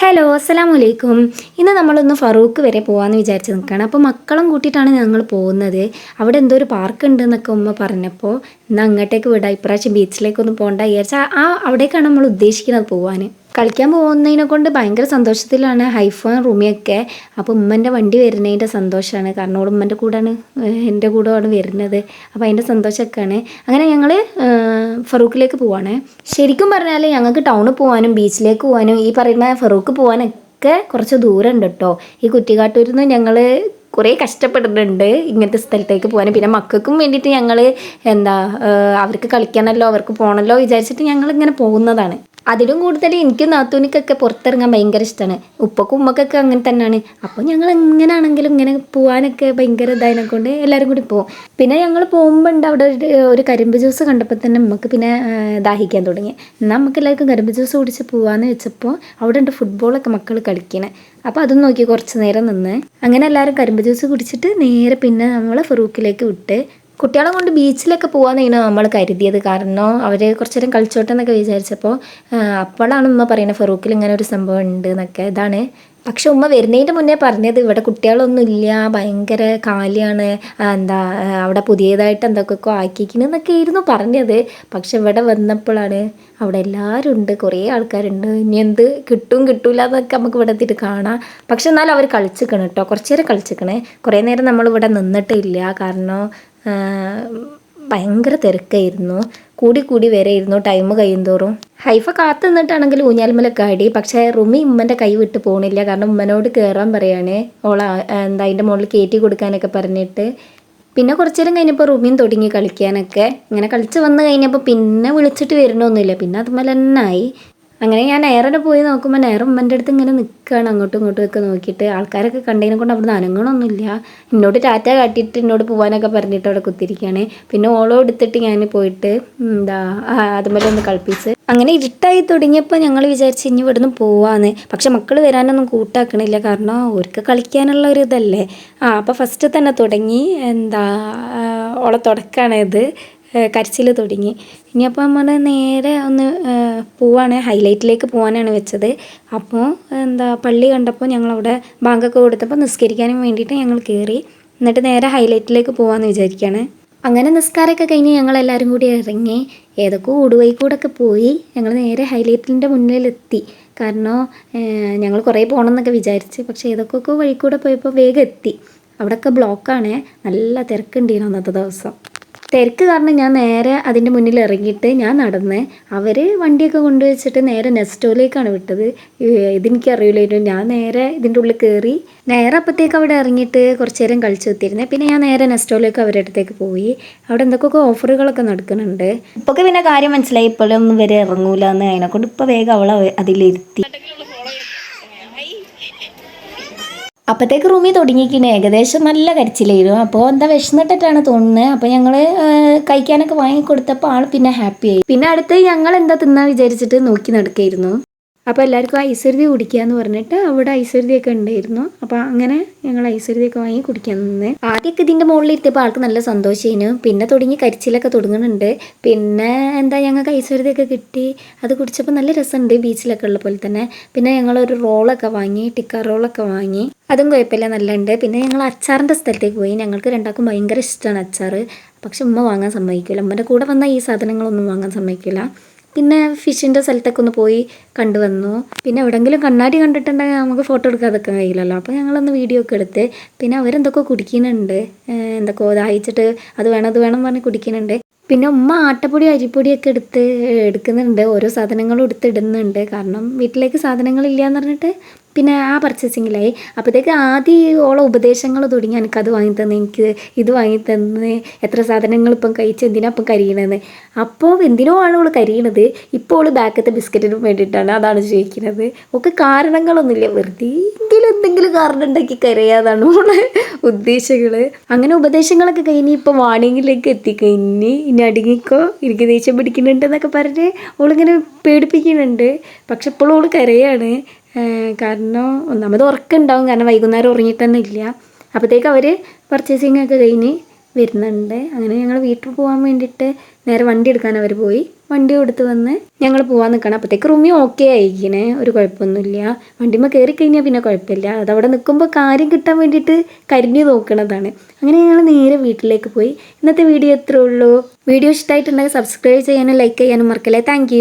Hello അസ്സലാമു അലൈക്കും. ഇന്ന് നമ്മളൊന്ന് ഫറൂക്ക് വരെ പോകാമെന്ന് വിചാരിച്ച് നിൽക്കുകയാണ്. അപ്പോൾ മക്കളും കൂട്ടിയിട്ടാണ് ഞങ്ങൾ പോകുന്നത്. അവിടെ എന്തോ ഒരു പാർക്ക് ഉണ്ട് എന്നൊക്കെ ഉമ്മ പറഞ്ഞപ്പോൾ എന്നാൽ അങ്ങോട്ടേക്ക് വിടാം, ഇപ്രാവശ്യം ബീച്ചിലേക്കൊന്നും പോകണ്ട വിചാരിച്ചാൽ അവിടേക്കാണ് നമ്മൾ ഉദ്ദേശിക്കുന്നത് പോകാൻ. കളിക്കാൻ പോകുന്നതിനെ കൊണ്ട് ഭയങ്കര സന്തോഷത്തിലാണ് ഹൈഫോയും റുമിയൊക്കെ. അപ്പോൾ ഉമ്മൻ്റെ വണ്ടി വരുന്നതിൻ്റെ സന്തോഷമാണ്, കാരണം ഓൾ ഉമ്മൻ്റെ കൂടെയാണ് എൻ്റെ കൂടെയാണ് വരുന്നത്. അപ്പോൾ അതിൻ്റെ സന്തോഷമൊക്കെയാണ്. അങ്ങനെ ഞങ്ങൾ ഫറൂക്കിലേക്ക് പോവാണ്. ശരിക്കും പറഞ്ഞാൽ ഞങ്ങൾക്ക് ടൗണിൽ പോകാനും ബീച്ചിലേക്ക് പോകാനും ഈ പറയുന്ന ഫറൂക്ക് പോകാനൊക്കെ കുറച്ച് ദൂരം ഉണ്ട് കേട്ടോ. ഈ കുറ്റിക്കാട്ടൂരിൽ നിന്ന് ഞങ്ങൾ കുറേ കഷ്ടപ്പെടുന്നുണ്ട് ഇങ്ങനത്തെ സ്ഥലത്തേക്ക് പോകാൻ. പിന്നെ മക്കൾക്കും വേണ്ടിയിട്ട് ഞങ്ങൾ അവർക്ക് കളിക്കാനല്ലോ അവർക്ക് പോകണമല്ലോ വിചാരിച്ചിട്ട് ഞങ്ങളിങ്ങനെ പോകുന്നതാണ്. അതിലും കൂടുതൽ എനിക്കും നാത്തൂനിക്കൊക്കെ പുറത്തിറങ്ങാൻ ഭയങ്കര ഇഷ്ടമാണ്. ഉപ്പക്കും ഉമ്മക്കൊക്കെ അങ്ങനെ തന്നെയാണ്. അപ്പോൾ ഞങ്ങൾ എങ്ങനെയാണെങ്കിലും ഇങ്ങനെ പോകാനൊക്കെ ഭയങ്കര ഇതായതിനെ കൊണ്ട് എല്ലാവരും കൂടി പോകും. പിന്നെ ഞങ്ങൾ പോകുമ്പോൾ ഉണ്ട് അവിടെ ഒരു കരിമ്പ് ജ്യൂസ് കണ്ടപ്പോൾ തന്നെ നമുക്ക് പിന്നെ ദാഹിക്കാൻ തുടങ്ങി. എന്നാൽ നമുക്ക് എല്ലാവർക്കും കരിമ്പ് ജ്യൂസ് കുടിച്ച് പോകാമെന്ന് വെച്ചപ്പോൾ അവിടെ ഉണ്ട് ഫുട്ബോളൊക്കെ മക്കൾ കളിക്കണേ. അപ്പോൾ അതും നോക്കി കുറച്ച് നേരം നിന്ന് അങ്ങനെ എല്ലാവരും കരിമ്പ് ജ്യൂസ് കുടിച്ചിട്ട് നേരെ പിന്നെ നമ്മൾ ഫറൂക്കിലേക്ക് വിട്ട് കുട്ടികളെ കൊണ്ട് ബീച്ചിലൊക്കെ പോകാമെന്നാണ് നമ്മൾ കരുതിയത്. കാരണം അവർ കുറച്ച് നേരം കളിച്ചോട്ടെ എന്നൊക്കെ വിചാരിച്ചപ്പോൾ അപ്പോഴാണ് ഉമ്മ പറയുന്നത് ഫറൂക്കിൽ ഇങ്ങനെ ഒരു സംഭവം ഉണ്ട് എന്നൊക്കെ. ഇതാണ് പക്ഷെ ഉമ്മ വരുന്നതിൻ്റെ മുന്നേ പറഞ്ഞത് ഇവിടെ കുട്ടികളൊന്നും ഇല്ല, ഭയങ്കര കാലിയാണ്, അവിടെ പുതിയതായിട്ട് എന്തൊക്കെയൊക്കെ ആക്കിയിരിക്കണമെന്നൊക്കെ ആയിരുന്നു പറഞ്ഞത്. പക്ഷെ ഇവിടെ വന്നപ്പോഴാണ് അവിടെ എല്ലാവരും ഉണ്ട്, കുറേ ആൾക്കാരുണ്ട്. ഇനി എന്ത് കിട്ടൂല എന്നൊക്കെ നമുക്ക് ഇവിടെ എത്തിയിട്ട് കാണാം. പക്ഷെ എന്നാലും അവർ കളിച്ചിക്കണം കേട്ടോ, കുറച്ച് നേരം കളിച്ചിക്കണേ. കുറേ നേരം നമ്മളിവിടെ നിന്നിട്ടില്ല, കാരണം ഭയങ്കര തിരക്കായിരുന്നു. കൂടി വരെയിരുന്നു ടൈം കഴിയുന്തോറും. ഹൈഫ കാത്തു നിന്നിട്ടാണെങ്കിൽ ഊഞ്ഞാൽമലൊക്കെ ആടി. പക്ഷേ റുമി ഉമ്മൻ്റെ കൈ വിട്ട് പോകണില്ല, കാരണം ഉമ്മനോട് കയറാൻ പറയാണ്, അതിൻ്റെ മുകളിൽ കയറ്റി കൊടുക്കാനൊക്കെ പറഞ്ഞിട്ട്. പിന്നെ കുറച്ച് നേരം കഴിഞ്ഞപ്പോൾ റുമിയും തുടങ്ങി കളിക്കാനൊക്കെ. ഇങ്ങനെ കളിച്ച് വന്ന് കഴിഞ്ഞപ്പോൾ പിന്നെ വിളിച്ചിട്ട് വരണമൊന്നുമില്ല, പിന്നെ അതുപോലെ തന്നെ ആയി. അങ്ങനെ ഞാൻ നേരെ പോയി നോക്കുമ്പോൾ നേരെ ഉമ്മൻ്റെ അടുത്ത് ഇങ്ങനെ നിൽക്കുകയാണ്, അങ്ങോട്ടും ഇങ്ങോട്ടും ഒക്കെ നോക്കിയിട്ട്. ആൾക്കാരൊക്കെ കണ്ടതിനെ കൊണ്ട് അവിടെ അനങ്ങണമൊന്നുമില്ല. എന്നോട് ടാറ്റ കാട്ടിയിട്ട് എന്നോട് പോകാനൊക്കെ പറഞ്ഞിട്ട് അവിടെ കുത്തിരിക്കുകയാണ്. പിന്നെ ഓളോ എടുത്തിട്ട് ഞാൻ പോയിട്ട് അതുപോലെ ഒന്ന് കളിപ്പിച്ച്. അങ്ങനെ ഇരുട്ടായി തുടങ്ങിയപ്പോൾ ഞങ്ങൾ വിചാരിച്ച് ഇനി ഇവിടുന്ന് പോവാന്ന്. പക്ഷെ മക്കൾ വരാനൊന്നും കൂട്ടാക്കണില്ല, കാരണം അവർക്ക് കളിക്കാനുള്ള ഒരു ഇതല്ലേ. അപ്പോൾ ഫസ്റ്റ് തന്നെ തുടങ്ങി ഓളെ തുടക്കാണ് ഇത്, കരച്ചിൽ തുടങ്ങി. ഇനിയപ്പോൾ നമ്മൾ നേരെ ഒന്ന് പോവാണ്, ഹൈലൈറ്റിലേക്ക് പോകാനാണ് വെച്ചത്. അപ്പോൾ പള്ളി കണ്ടപ്പോൾ ഞങ്ങളവിടെ ബാങ്കൊക്കെ കൊടുത്തപ്പോൾ നിസ്കരിക്കാനും വേണ്ടിയിട്ട് ഞങ്ങൾ കയറി. എന്നിട്ട് നേരെ ഹൈലൈറ്റിലേക്ക് പോകാമെന്ന് വിചാരിക്കുകയാണ്. അങ്ങനെ നിസ്കാരമൊക്കെ കഴിഞ്ഞ് ഞങ്ങളെല്ലാവരും കൂടി ഇറങ്ങി ഏതൊക്കെ ഊടുവഴി കൂടെയൊക്കെ പോയി ഞങ്ങൾ നേരെ ഹൈലൈറ്റിൻ്റെ മുന്നിലെത്തി. കാരണം ഞങ്ങൾ കുറേ പോകണമെന്നൊക്കെ വിചാരിച്ച്, പക്ഷേ ഏതൊക്കെ വഴി കൂടെ പോയപ്പോൾ വേഗം എത്തി. അവിടെയൊക്കെ ബ്ലോക്കാണ്, നല്ല തിരക്കുണ്ടായിരുന്നു അന്നത്തെ ദിവസം. തിരക്ക് കാരണം ഞാൻ നേരെ അതിൻ്റെ മുന്നിൽ ഇറങ്ങിയിട്ട് ഞാൻ നടന്ന്. അവർ വണ്ടിയൊക്കെ കൊണ്ടുവച്ചിട്ട് നേരെ നെസ്റ്റോയിലേക്കാണ് വിട്ടത്. ഇതെനിക്കറിയില്ലായിരുന്നു. ഞാൻ നേരെ ഇതിൻ്റെ ഉള്ളിൽ കയറി നേരെ അപ്പോഴത്തേക്ക് അവിടെ ഇറങ്ങിയിട്ട് കുറച്ച് നേരം കളിച്ചു കുത്തിയിരുന്നത്. പിന്നെ ഞാൻ നേരെ നെസ്റ്റോയിലേക്ക് അവരുടെ അടുത്തേക്ക് പോയി. അവിടെ എന്തൊക്കെയൊക്കെ ഓഫറുകളൊക്കെ നടക്കുന്നുണ്ട്. ഇപ്പൊക്കെ പിന്നെ കാര്യം മനസ്സിലായി, ഇപ്പോഴൊന്നും വരെ ഇറങ്ങൂല എന്ന്. അതിനെക്കൊണ്ട് ഇപ്പോൾ വേഗം അവളെ അതിലിരുത്തി. അപ്പോഴത്തേക്ക് റൂമിൽ തുടങ്ങിയിരിക്കുന്നത് ഏകദേശം നല്ല കരച്ചിലായിരുന്നു. അപ്പോൾ വിശന്നിട്ടിട്ടാണ് തോന്നുന്നത്. അപ്പോൾ ഞങ്ങൾ കഴിക്കാനൊക്കെ വാങ്ങിക്കൊടുത്തപ്പോൾ ആൾ പിന്നെ ഹാപ്പിയായി. പിന്നെ അടുത്ത് ഞങ്ങൾ തിന്നാൻ വിചാരിച്ചിട്ട് നോക്കി നടക്കുകയായിരുന്നു. അപ്പോൾ എല്ലാവർക്കും ഐശ്വര്യതി കുടിക്കാമെന്ന് പറഞ്ഞിട്ട് അവിടെ ഐശ്വര്യതിയൊക്കെ ഉണ്ടായിരുന്നു. അപ്പോൾ അങ്ങനെ ഞങ്ങൾ ഐശ്വര്യതിയൊക്കെ വാങ്ങി കുടിക്കാൻ നിന്ന്. ആദ്യമൊക്കെ ഇതിൻ്റെ മുകളിൽ എത്തിയപ്പോൾ ആൾക്ക് നല്ല സന്തോഷമായിരുന്നു. പിന്നെ തുടങ്ങി കരിച്ചിലൊക്കെ തുടങ്ങുന്നുണ്ട്. പിന്നെ ഞങ്ങൾക്ക് ഐശ്വര്യതിയൊക്കെ കിട്ടി. അത് കുടിച്ചപ്പോൾ നല്ല രസമുണ്ട്, ബീച്ചിലൊക്കെ ഉള്ള പോലെ തന്നെ. പിന്നെ ഞങ്ങളൊരു റോളൊക്കെ വാങ്ങി, ടിക്ക റോളൊക്കെ വാങ്ങി. അതും കുഴപ്പമില്ല, നല്ല ഉണ്ട്. പിന്നെ ഞങ്ങൾ അച്ചാറിൻ്റെ സ്ഥലത്തേക്ക് പോയി. ഞങ്ങൾക്ക് രണ്ടാൾക്കും ഭയങ്കര ഇഷ്ടമാണ് അച്ചാർ. പക്ഷെ ഉമ്മ വാങ്ങാൻ സമ്മതിക്കില്ല. ഉമ്മൻ്റെ കൂടെ വന്നാൽ ഈ സാധനങ്ങളൊന്നും വാങ്ങാൻ സമ്മതിക്കില്ല. പിന്നെ ഫിഷിൻ്റെ സ്ഥലത്തൊക്കെ ഒന്ന് പോയി കണ്ടുവന്നു. പിന്നെ എവിടെയെങ്കിലും കണ്ണാടി കണ്ടിട്ടുണ്ടെങ്കിൽ നമുക്ക് ഫോട്ടോ എടുക്കാതൊക്കെ കഴിയില്ലല്ലോ. അപ്പോൾ ഞങ്ങളൊന്ന് വീഡിയോ ഒക്കെ എടുത്ത്. പിന്നെ അവരെന്തൊക്കെ കുടിക്കുന്നുണ്ട്, എന്തൊക്കെയോ ദാഹിച്ചിട്ട് അത് വേണം പറഞ്ഞ് കുടിക്കുന്നുണ്ട്. പിന്നെ ഉമ്മ ആട്ടപ്പൊടി അരിപ്പൊടിയൊക്കെ എടുക്കുന്നുണ്ട്, ഓരോ സാധനങ്ങളും എടുത്തിടുന്നുണ്ട്. കാരണം വീട്ടിലേക്ക് സാധനങ്ങളില്ല എന്ന് പറഞ്ഞിട്ട് പിന്നെ പർച്ചേസിങ്ങിലായി. അപ്പോഴത്തേക്ക് ആദ്യം ഓളെ ഉപദേശങ്ങൾ തുടങ്ങി, എനിക്കത് വാങ്ങിത്തന്ന്, എനിക്ക് ഇത് വാങ്ങിത്തന്ന്, എത്ര സാധനങ്ങൾ ഇപ്പം കഴിച്ച് എന്തിനാ ഇപ്പം കരിയണതെന്ന്. അപ്പോൾ എന്തിനോ ആണ് ഓൾ കരിയണത്. ഇപ്പോൾ ഓൾ ബാക്കത്തെ ബിസ്ക്കറ്റിനും വേണ്ടിയിട്ടാണ്, അതാണ് ചോദിക്കുന്നത്. ഒക്കെ കാരണങ്ങളൊന്നുമില്ല, വെറുതെ എന്തെങ്കിലും കാരണം ഉണ്ടാക്കി കരയാതാണ് ഓളെ ഉദ്ദേശങ്ങൾ. അങ്ങനെ ഉപദേശങ്ങളൊക്കെ കഴിഞ്ഞ് ഇപ്പോൾ വാണിങ്ങിലേക്ക് എത്തിക്കഴിഞ്ഞ് ഇനി അടങ്ങിക്കോ, എനിക്ക് ദേഷ്യം പിടിക്കുന്നുണ്ട് എന്നൊക്കെ പറഞ്ഞ് ഓളിങ്ങനെ പേടിപ്പിക്കുന്നുണ്ട്. പക്ഷെ ഇപ്പോഴും ഓൾ കരയാണ്. കാരണം ഒന്നാമത് ഉറക്കമുണ്ടാവും, കാരണം വൈകുന്നേരം ഉറങ്ങിയിട്ട് തന്നെ ഇല്ല. അപ്പോഴത്തേക്ക് അവർ പർച്ചേസിങ് ഒക്കെ കഴിഞ്ഞ് വരുന്നുണ്ട്. അങ്ങനെ ഞങ്ങൾ വീട്ടിൽ പോകാൻ വേണ്ടിയിട്ട് നേരെ വണ്ടി എടുക്കാൻ അവർ പോയി. വണ്ടി കൊടുത്ത് വന്ന് ഞങ്ങൾ പോകാൻ നിൽക്കണം. അപ്പോഴത്തേക്ക് റൂമി ഓക്കെ ആയിരിക്കണേ, ഒരു കുഴപ്പമൊന്നുമില്ല. വണ്ടിമ്മ കയറി കഴിഞ്ഞാൽ പിന്നെ കുഴപ്പമില്ല. അതവിടെ നിൽക്കുമ്പോൾ കാര്യം കിട്ടാൻ വേണ്ടിയിട്ട് കരിഞ്ഞു നോക്കണതാണ്. അങ്ങനെ ഞങ്ങൾ നേരെ വീട്ടിലേക്ക് പോയി. ഇന്നത്തെ വീഡിയോ ഇത്രേ ഉള്ളൂ. വീഡിയോ ഇഷ്ടമായിട്ടുണ്ടെങ്കിൽ സബ്സ്ക്രൈബ് ചെയ്യാനും ലൈക്ക് ചെയ്യാനും മറക്കല്ലേ. താങ്ക്